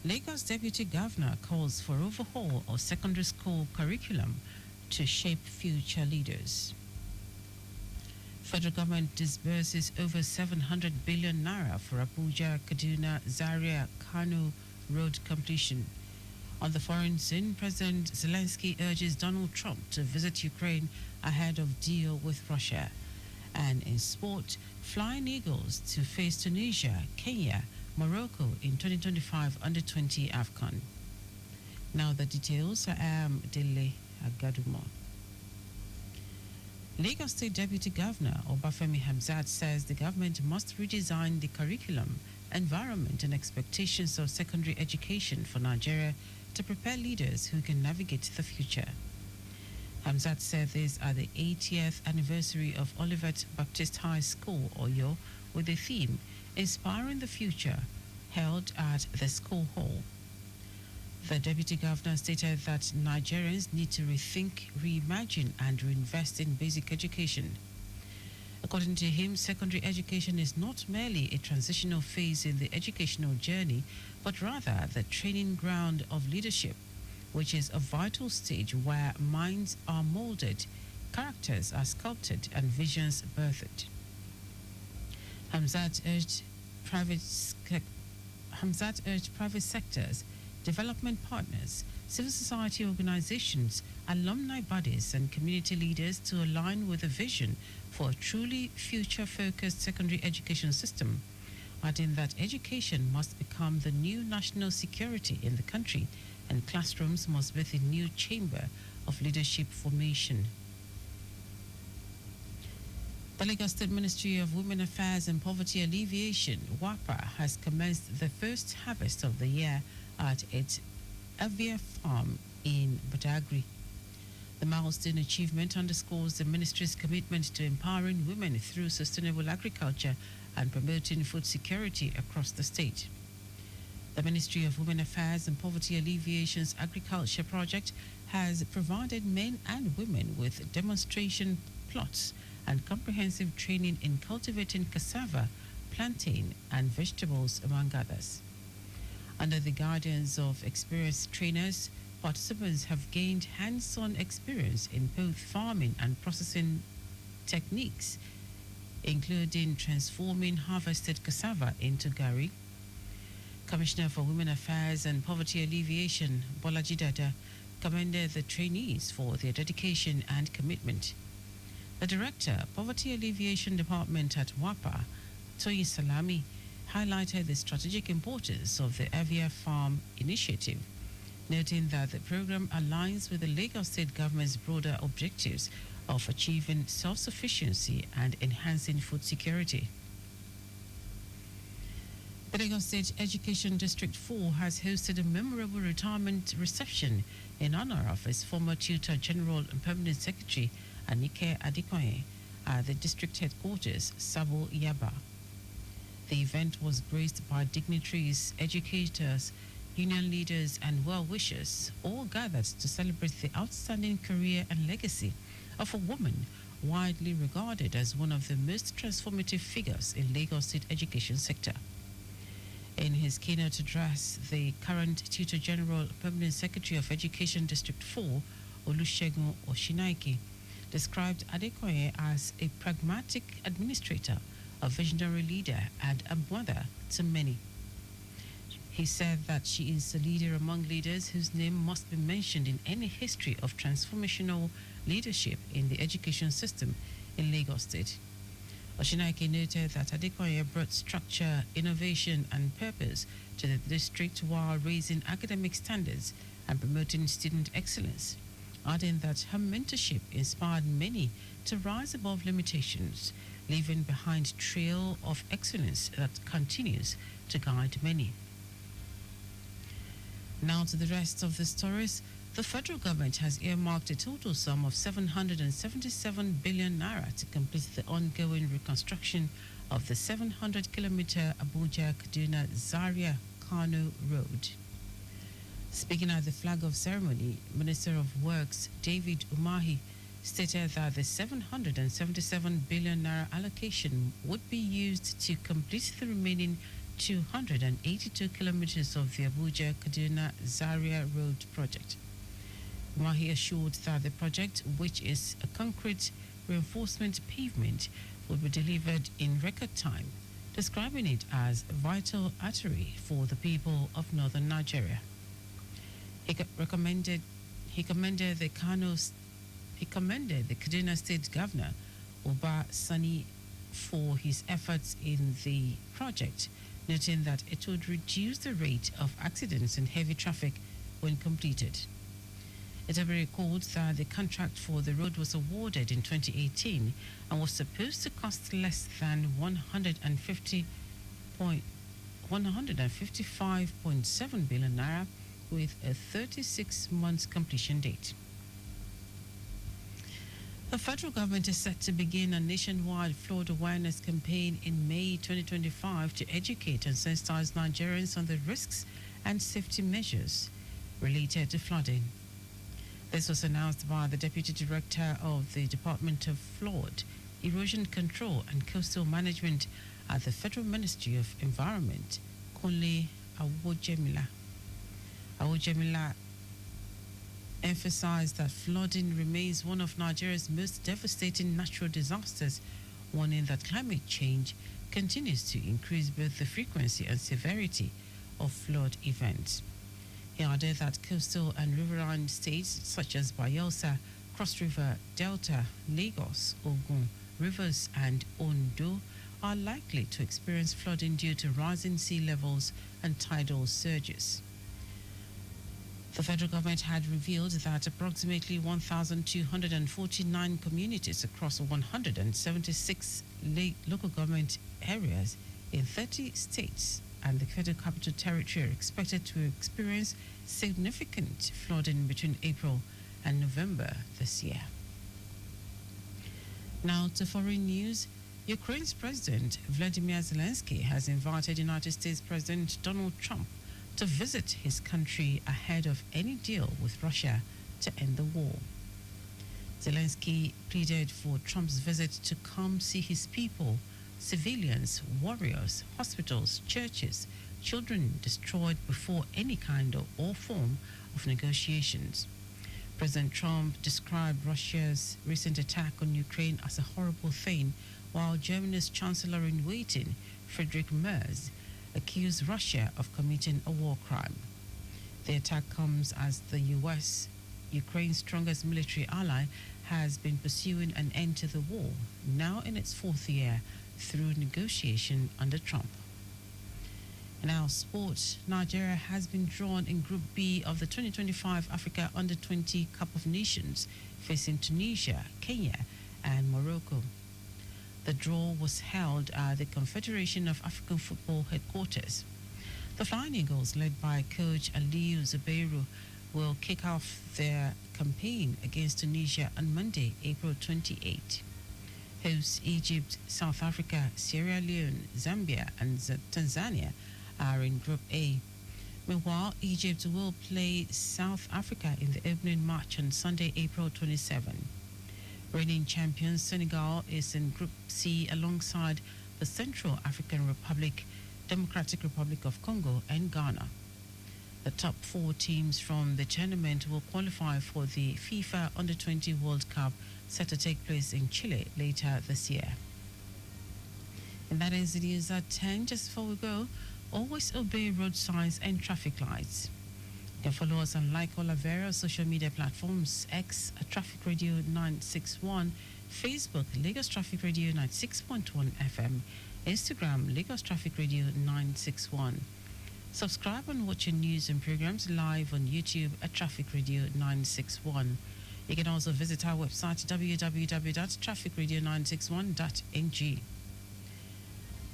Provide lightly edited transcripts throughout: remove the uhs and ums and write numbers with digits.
Lagos Deputy Governor calls for overhaul of secondary school curriculum to shape future leaders. Federal government disburses over 700 billion naira for Abuja, Kaduna, Zaria, Kano road completion. On the foreign scene, President Zelensky urges Donald Trump to visit Ukraine ahead of deal with Russia. And in sport, Flying Eagles to face Tunisia, Kenya, Morocco in 2025 Under-20 AFCON. Now the details. I am Dele Agadumo. Lagos State Deputy Governor Obafemi Hamzat says the government must redesign the curriculum, environment and expectations of secondary education for Nigeria to prepare leaders who can navigate the future. Hamzat said this at the 80th anniversary of Olivet Baptist High School, Oyo, with the theme Inspiring the Future, held at the school hall. The Deputy Governor stated that Nigerians need to rethink, reimagine and reinvest in basic education. According to him, secondary education is not merely a transitional phase in the educational journey, but rather the training ground of leadership, which is a vital stage where minds are molded, characters are sculpted, and visions birthed. Hamzat urged private sectors, development partners, civil society organizations, alumni bodies, and community leaders to align with a vision for a truly future-focused secondary education system, adding that education must become the new national security in the country and classrooms must be the new chamber of leadership formation. The Lagos State Ministry of Women Affairs and Poverty Alleviation, WAPA, has commenced the first harvest of the year at its Avia farm in Badagry. The milestone achievement underscores the ministry's commitment to empowering women through sustainable agriculture and promoting food security across the state. The Ministry of Women Affairs and Poverty Alleviation's agriculture project has provided men and women with demonstration plots and comprehensive training in cultivating cassava, plantain, and vegetables, among others. Under the guidance of experienced trainers, participants have gained hands-on experience in both farming and processing techniques, including transforming harvested cassava into gari. Commissioner for Women Affairs and Poverty Alleviation, Bolaji Dada, commended the trainees for their dedication and commitment. The Director, Poverty Alleviation Department at WAPA, Toyi Salami, highlighted the strategic importance of the Avia Farm initiative, noting that the program aligns with the Lagos State government's broader objectives of achieving self-sufficiency and enhancing food security. The Lagos State Education District 4 has hosted a memorable retirement reception in honor of its former Tutor General and Permanent Secretary, Anike Adekoye, at the district headquarters, Sabo Yaba. The event was graced by dignitaries, educators, union leaders, and well-wishers, all gathered to celebrate the outstanding career and legacy of a woman widely regarded as one of the most transformative figures in Lagos State education sector. In his keynote address, the current Tutor General, Permanent Secretary of Education District 4, Olusegun Oshinaike, described Adekoye as a pragmatic administrator, a visionary leader, and a mother to many. He said that she is a leader among leaders whose name must be mentioned in any history of transformational leadership in the education system in Lagos State. Oshinaike noted that Adekoye brought structure, innovation, and purpose to the district while raising academic standards and promoting student excellence, adding that her mentorship inspired many to rise above limitations, leaving behind a trail of excellence that continues to guide many. Now to the rest of the stories. The federal government has earmarked a total sum of 777 billion naira to complete the ongoing reconstruction of the 700-kilometer Abuja-Kaduna Zaria Kano Road. Speaking at the flag-off ceremony, Minister of Works David Umahi stated that the 777 billion naira allocation would be used to complete the remaining 282 kilometers of the Abuja-Kaduna-Zaria Road project. While he assured that the project, which is a concrete reinforcement pavement, will be delivered in record time, describing it as a vital artery for the people of northern Nigeria. He commended the Kaduna State Governor Uba Sani for his efforts in the project, noting that it would reduce the rate of accidents and heavy traffic when completed. It will be recalled that the contract for the road was awarded in 2018 and was supposed to cost less than 155.7 billion naira with a 36-month completion date. The federal government is set to begin a nationwide flood awareness campaign in May 2025 to educate and sensitize Nigerians on the risks and safety measures related to flooding. This was announced by the Deputy Director of the Department of Flood, Erosion Control and Coastal Management at the Federal Ministry of Environment, Kunle Awojemila. Awojemila emphasized that flooding remains one of Nigeria's most devastating natural disasters, warning that climate change continues to increase both the frequency and severity of flood events. He added that coastal and riverine states such as Bayelsa, Cross River, Delta, Lagos, Ogun, Rivers, and Ondo are likely to experience flooding due to rising sea levels and tidal surges. The federal government had revealed that approximately 1,249 communities across 176 local government areas in 30 states and the Federal Capital Territory are expected to experience significant flooding between April and November this year. Now to foreign news. Ukraine's President Vladimir Zelensky has invited United States President Donald Trump to visit his country ahead of any deal with Russia to end the war. Zelensky pleaded for Trump's visit to come see his people, civilians, warriors, hospitals, churches, children destroyed before any kind or form of negotiations. President Trump described Russia's recent attack on Ukraine as a horrible thing, while Germany's Chancellor-in-Waiting, Friedrich Merz, accused Russia of committing a war crime. The attack comes as the U.S., Ukraine's strongest military ally, has been pursuing an end to the war, now in its fourth year, through negotiation under Trump. In our sport, Nigeria has been drawn in Group B of the 2025 Africa Under-20 Cup of Nations, facing Tunisia, Kenya, and Morocco. The draw was held at the Confederation of African Football headquarters. The Flying Eagles, led by coach Aliou Zubeiru, will kick off their campaign against Tunisia on Monday, April 28. Hosts Egypt, South Africa, Sierra Leone, Zambia, and Tanzania are in Group A. Meanwhile, Egypt will play South Africa in the opening match on Sunday, April 27. Reigning champion Senegal is in Group C alongside the Central African Republic, Democratic Republic of Congo, and Ghana. The top four teams from the tournament will qualify for the FIFA Under-20 World Cup set to take place in Chile later this year. And that is the news at 10. Just before we go, always obey road signs and traffic lights. You can follow us and like all our various social media platforms: X at Traffic Radio 961, Facebook Lagos Traffic Radio 96.1 FM, Instagram Lagos Traffic Radio 961. Subscribe and watch your news and programs live on YouTube at Traffic Radio 961. You can also visit our website www.trafficradio961.ng.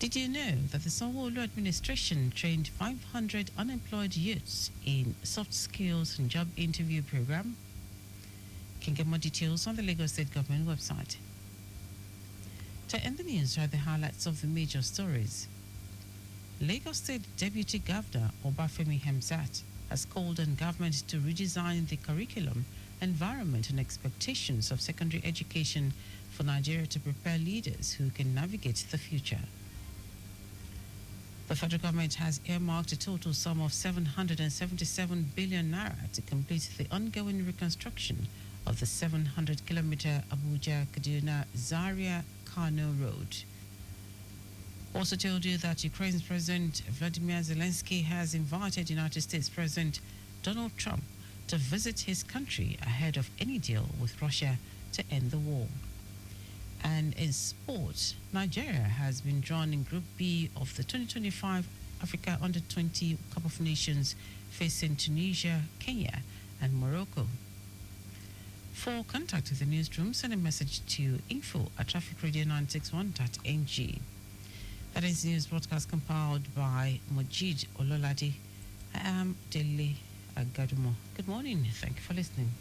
Did you know that the Sanwo-Olu administration trained 500 unemployed youths in soft skills and job interview program? You can get more details on the Lagos State Government website. To end the news are the highlights of the major stories. Lagos State Deputy Governor Obafemi Hamzat has called on government to redesign the curriculum, environment and expectations of secondary education for Nigeria to prepare leaders who can navigate the future. The federal government has earmarked a total sum of 777 billion naira to complete the ongoing reconstruction of the 700-kilometer Abuja-Kaduna-Zaria-Kano road. Also told you that Ukraine's President Vladimir Zelensky has invited United States President Donald Trump to visit his country ahead of any deal with Russia to end the war. And in sport, Nigeria has been drawn in Group B of the 2025 Africa Under-20 Cup of Nations facing Tunisia, Kenya, and Morocco. For contact with the newsroom, send a message to info@trafficradio961.ng. That is news broadcast compiled by Mojid Ololade. I am Dele Agadumo. Good morning. Thank you for listening.